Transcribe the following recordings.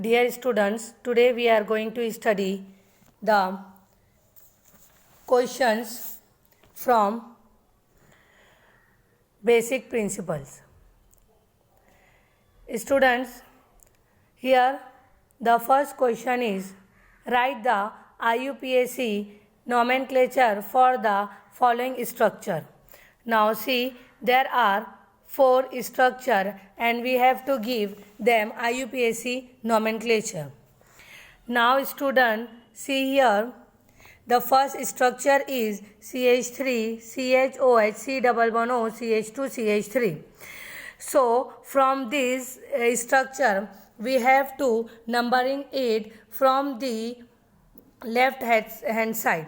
Dear students, today we are going to study the questions from basic principles. Students, here the first question is write the IUPAC nomenclature for the following structure. Now see, there are 4 structure and we have to give them IUPAC nomenclature. Now student, see here, the first structure is CH3, CHOH, C11O, CH2, CH3. So from this structure we have to numbering it from the left hand side.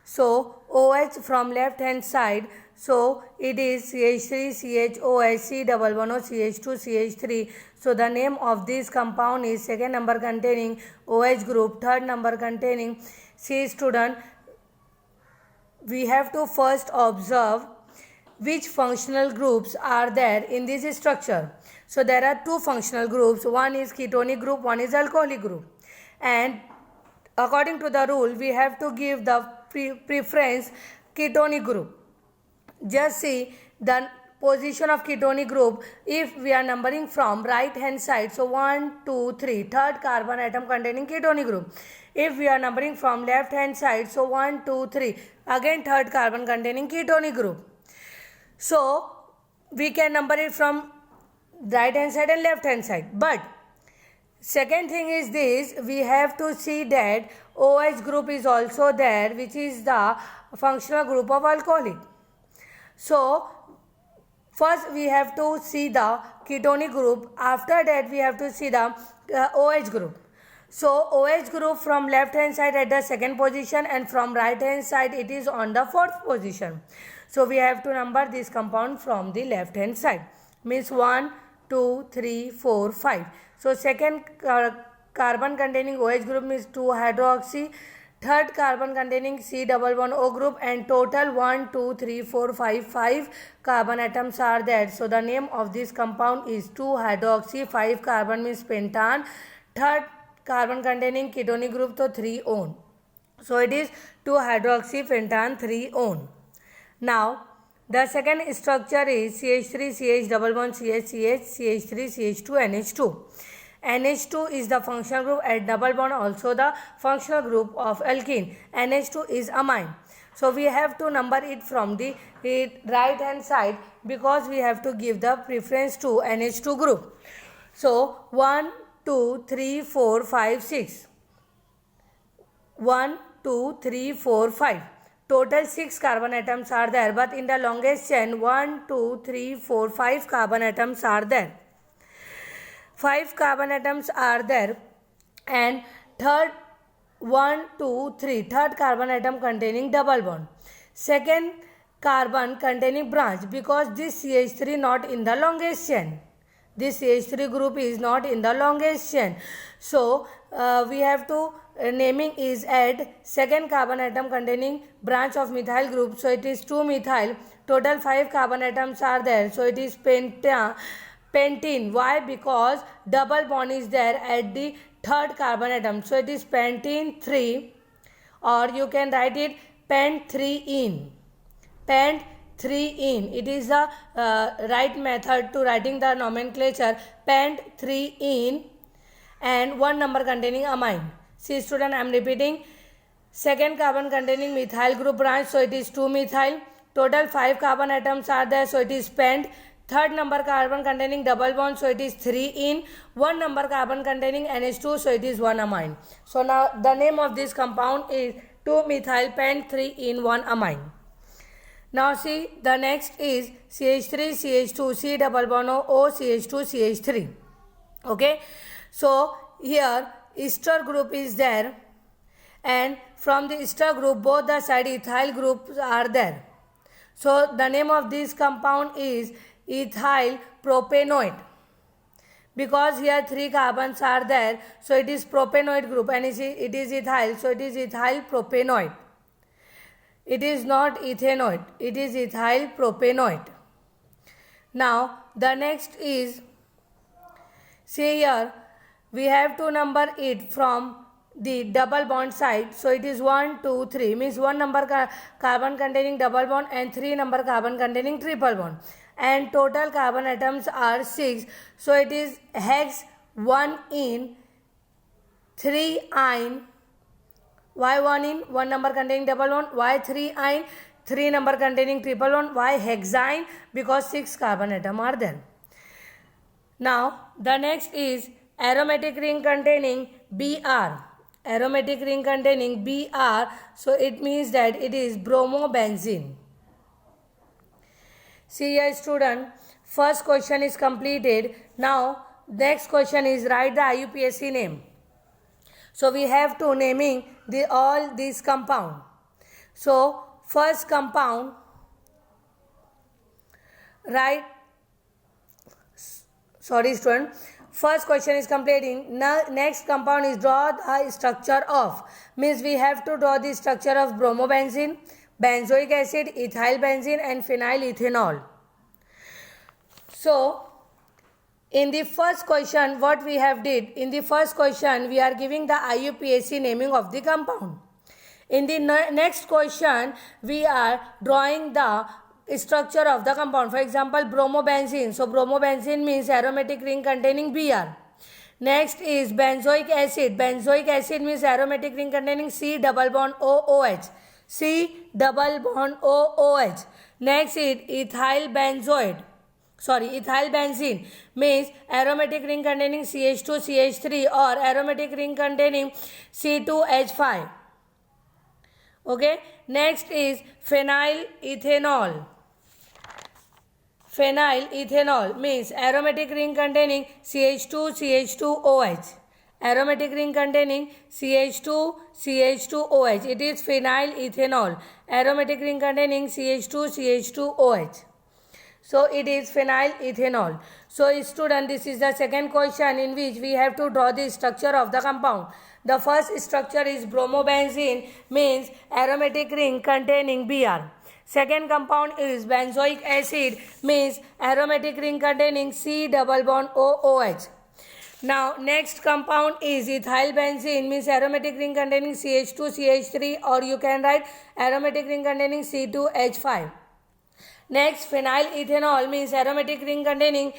So OH from left hand side, so it is CH3, CHOH, C11O, CH2, CH3. So the name of this compound is second number containing OH group, third number containing C. Student, we have to first observe which functional groups are there in this structure. So there are 2 functional groups, one is ketonic group, one is alcoholic group, and according to the rule we have to give the preference ketonic group. Just see the position of ketonic group if we are numbering from right hand side. So 1, 2, 3, third carbon atom containing ketonic group. If we are numbering from left hand side, so 1, 2, 3, again third carbon containing ketonic group. So we can number it from right hand side and left hand side. But second thing is this, we have to see that OH group is also there, which is the functional group of alcoholic. So first we have to see the ketonic group, after that we have to see the OH group. So OH group from left hand side at the second position and from right hand side it is on the fourth position. So we have to number this compound from the left hand side, means 1, 2, 3, 4, 5. So second carbon containing OH group means 2 hydroxy, third carbon containing C11O group, and total 1, 2, 3, 4, 5 carbon atoms are there. So the name of this compound is 2 hydroxy, 5 carbon means pentan, third carbon containing ketonic group to 3 one. So it is 2 hydroxy pentan 3 one. Now the second structure is CH3, CH double bond CH, CH3, CH2, NH2. NH2 is the functional group at double bond, also the functional group of alkene. NH2 is amine. So we have to number it from the right hand side because we have to give the preference to NH2 group. So 1, 2, 3, 4, 5, 6. 1, 2, 3, 4, 5. Total 6 carbon atoms are there, but in the longest chain 1, 2, 3, 4, 5 carbon atoms are there. 5 carbon atoms are there, and third 1, 2, 3 third carbon atom containing double bond. Second carbon containing branch, because this CH3 not in the longest chain. This CH3 group is not in the longest chain. So we have to naming is add second carbon atom containing branch of methyl group. So it is 2 methyl. Total 5 carbon atoms are there. So it is pentene. Why? Because double bond is there at the third carbon atom. So it is pentene 3, or you can write it pent 3-ene. Pent 3-ene. It is the right method to writing the nomenclature. Pent 3-ene and 1 number containing amine. See student, I am repeating. Second carbon containing methyl group branch, so it is 2 methyl. Total 5 carbon atoms are there, so it is pent. Third number carbon containing double bond, so it is 3-ene. 1 number carbon containing NH2, so it is 1 amine. So now the name of this compound is 2 methyl pent 3-ene 1 amine. Now see, the next is CH3, CH2, C double bond O, CH2, CH3. Okay, so here ester group is there, and from the ester group both the side ethyl groups are there. So the name of this compound is ethyl propanoate, because here 3 carbons are there, so it is propanoate group, and it is ethyl, so it is ethyl propanoate. It is not ethanoate, it is ethyl propanoate. Now the next is, see here, we have to number it from the double bond side. So it is 1, 2, 3, means 1 number carbon containing double bond and 3 number carbon containing triple bond, and total carbon atoms are 6. So it is hex 1 in 3 ine. Why 1 in? 1 number containing double bond. Why 3 ine? 3 number containing triple bond. Why hexine? Because 6 carbon atom are there. Now the next is aromatic ring containing Br. Aromatic ring containing Br. So it means that it is bromobenzene. See here student, first question is completed. Now next question is write the IUPAC name. So we have to naming all these compound. So first compound, write, sorry student, first question is completing. Now next compound is draw the structure of, means we have to draw the structure of bromobenzene, benzoic acid, ethyl benzene and phenyl ethanol. So in the first question, what we have did, in the first question we are giving the IUPAC naming of the compound. In the next question we are drawing the structure of the compound. For example, bromobenzene. So bromobenzene means aromatic ring containing Br. Next is benzoic acid. Benzoic acid means aromatic ring containing C double bond OOH. C double bond OOH. Next is ethyl benzene means aromatic ring containing CH2 CH3 or aromatic ring containing C2H5. Okay. Next is phenyl ethanol. Phenyl ethanol means aromatic ring containing CH2 CH2OH. Aromatic ring containing CH2 CH2OH. It is phenyl ethanol. Aromatic ring containing CH2 CH2OH. So it is phenyl ethanol. So student, this is the second question in which we have to draw the structure of the compound. The first structure is bromobenzene means aromatic ring containing Br. Second compound is benzoic acid means aromatic ring containing C double bond OOH. Now next compound is ethyl benzene means aromatic ring containing CH2 CH3 or you can write aromatic ring containing C2H5. Next phenyl ethanol means aromatic ring containing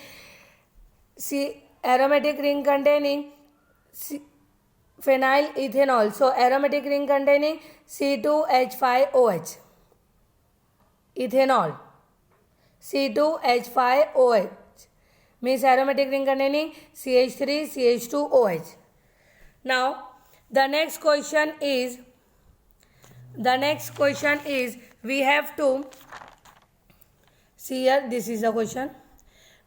phenyl ethanol. So aromatic ring containing C2H5OH. Ethanol. C2H5OH means aromatic ring containing CH3 CH2OH. Now the next question is we have to see here, this is the question.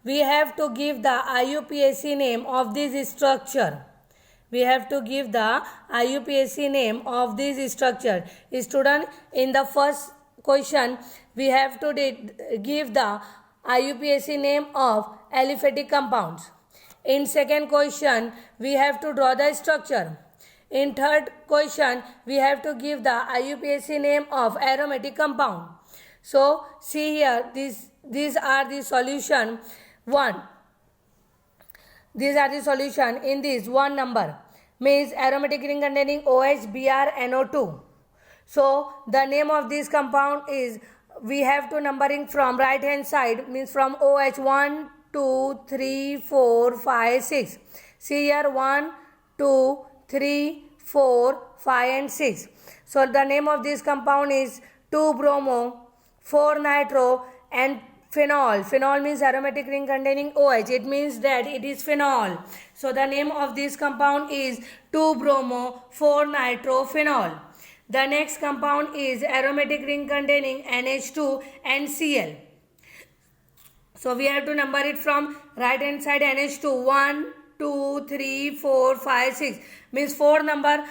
We have to give the IUPAC name of this structure. We have to give the IUPAC name of this structure. Student, in the first question, we have to give the IUPAC name of aliphatic compounds. In second question, we have to draw the structure. In third question, we have to give the IUPAC name of aromatic compound. So see here, these are the solution 1. These are the solution in this 1 number means aromatic ring containing OH, Br, NO2. So the name of this compound is, we have to numbering from right hand side means from OH 1, 2, 3, 4, 5, 6. See here 1, 2, 3, 4, 5 and 6. So the name of this compound is 2-bromo, 4-nitro and phenol. Phenol means aromatic ring containing OH. It means that it is phenol. So the name of this compound is 2-bromo, 4-nitro-phenol. The next compound is aromatic ring containing NH2 and Cl. So we have to number it from right hand side NH2 1, 2, 3, 4, 5, 6 means 4 number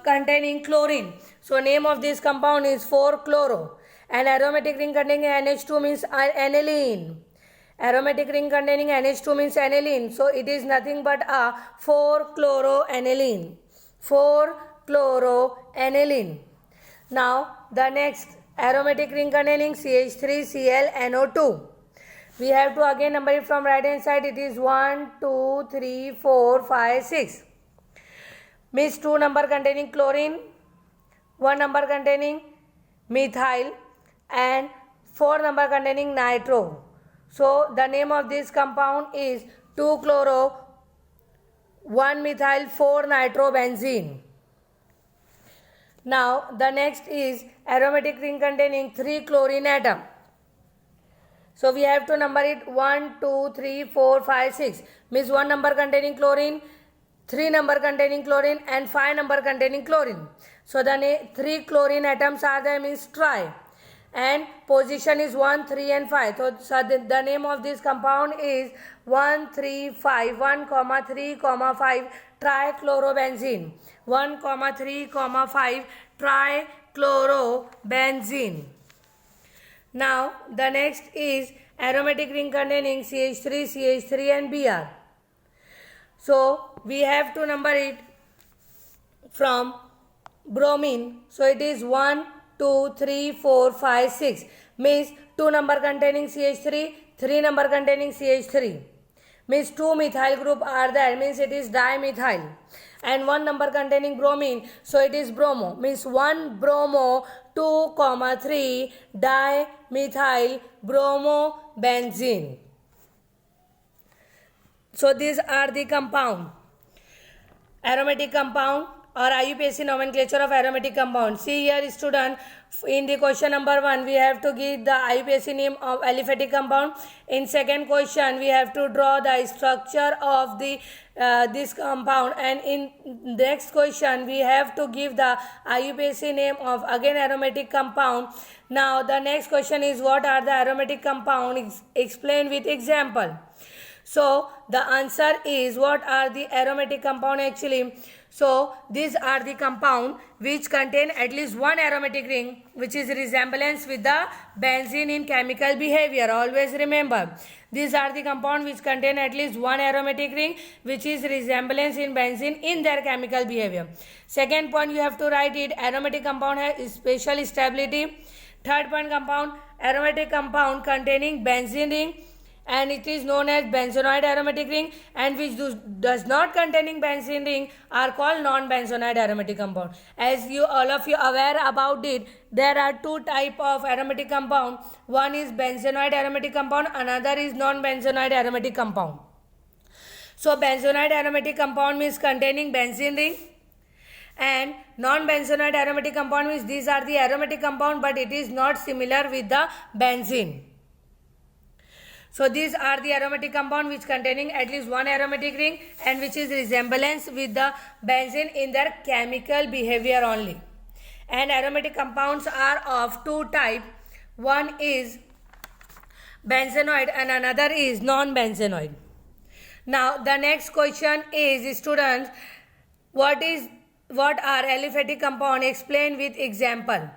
containing chlorine. So name of this compound is 4-chloro. And aromatic ring containing NH2 means aniline. Aromatic ring containing NH2 means aniline. So it is nothing but a 4-chloroaniline. 4-chloroaniline. Now the next aromatic ring containing CH3Cl NO2. We have to again number it from right hand side. It is 1, 2, 3, 4, 5, 6. Means 2 number containing chlorine, 1 number containing methyl, and 4 number containing nitro. So the name of this compound is 2-chloro 1-methyl 4-nitrobenzene. Now the next is aromatic ring containing 3 chlorine atom. So we have to number it 1, 2, 3, 4, 5, 6. Means 1 number containing chlorine, 3 number containing chlorine, and 5 number containing chlorine. So the 3 chlorine atoms are there, means tri, and position is 1, 3 and 5. So the name of this compound is 1, 3, 5, 1, 3, 5 trichlorobenzene. 1, 3, 5 trichlorobenzene. Now the next is aromatic ring containing CH3, CH3 and Br. So we have to number it from bromine. So it is 1, 2, 3, 4, 5, 6. Means 2 number containing CH3, 3 number containing CH3. Means 2 methyl group are there, means it is dimethyl. And 1 number containing bromine, so it is bromo. Means 1 bromo 2, 3 dimethyl bromobenzene. So these are the compound, aromatic compound or IUPAC nomenclature of aromatic compound. See here student, in the question number 1 we have to give the IUPAC name of aliphatic compound. In second question we have to draw the structure of the this compound, and in next question we have to give the IUPAC name of again aromatic compound. Now the next question is what are the aromatic compound, explain with example. So the answer is what are the aromatic compound actually. So these are the compound which contain at least one aromatic ring which is resemblance with the benzene in chemical behavior. Always remember, these are the compound which contain at least one aromatic ring which is resemblance in benzene in their chemical behavior. Second point you have to write it, aromatic compound has special stability. Third point, compound, aromatic compound containing benzene ring, and it is known as benzonoid aromatic ring, and which does not containing benzene ring are called non-benzonoid aromatic compound. As you all of you aware about it, there are two type of aromatic compound. One is benzonoid aromatic compound, another is non-benzonoid aromatic compound. So benzonoid aromatic compound means containing benzene ring, and non-benzonoid aromatic compound means these are the aromatic compound but it is not similar with the benzene. So these are the aromatic compound which containing at least one aromatic ring and which is resemblance with the benzene in their chemical behavior only. And aromatic compounds are of two types. One is benzenoid and another is non-benzenoid. Now the next question is, students, what are aliphatic compound? Explain with example.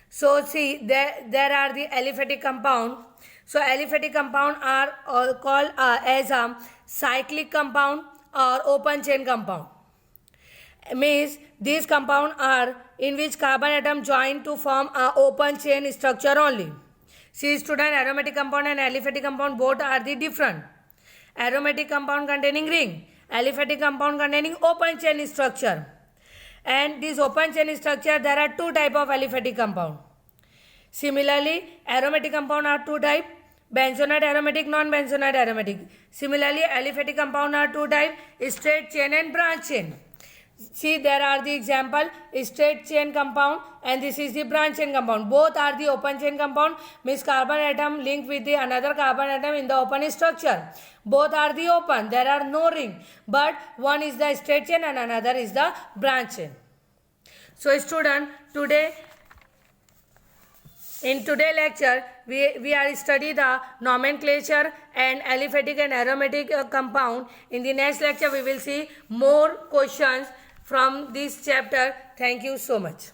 So see, there are the aliphatic compound. So aliphatic compound are called as a cyclic compound or open chain compound. Means these compound are in which carbon atom join to form a open chain structure only. See student, aromatic compound and aliphatic compound both are the different. Aromatic compound containing ring, aliphatic compound containing open chain structure. And this open chain structure, there are two type of aliphatic compound. Similarly, aromatic compound are two type, benzonoid aromatic, non-benzonoid aromatic. Similarly, aliphatic compound are two type, straight chain and branch chain. See, there are the example, straight chain compound and this is the branch chain compound. Both are the open chain compound, means carbon atom linked with the another carbon atom in the open structure. Both are the open, there are no ring, but one is the straight chain and another is the branch chain. So student, in today's lecture, we are study the nomenclature and aliphatic and aromatic compound. In the next lecture, we will see more questions from this chapter. Thank you so much.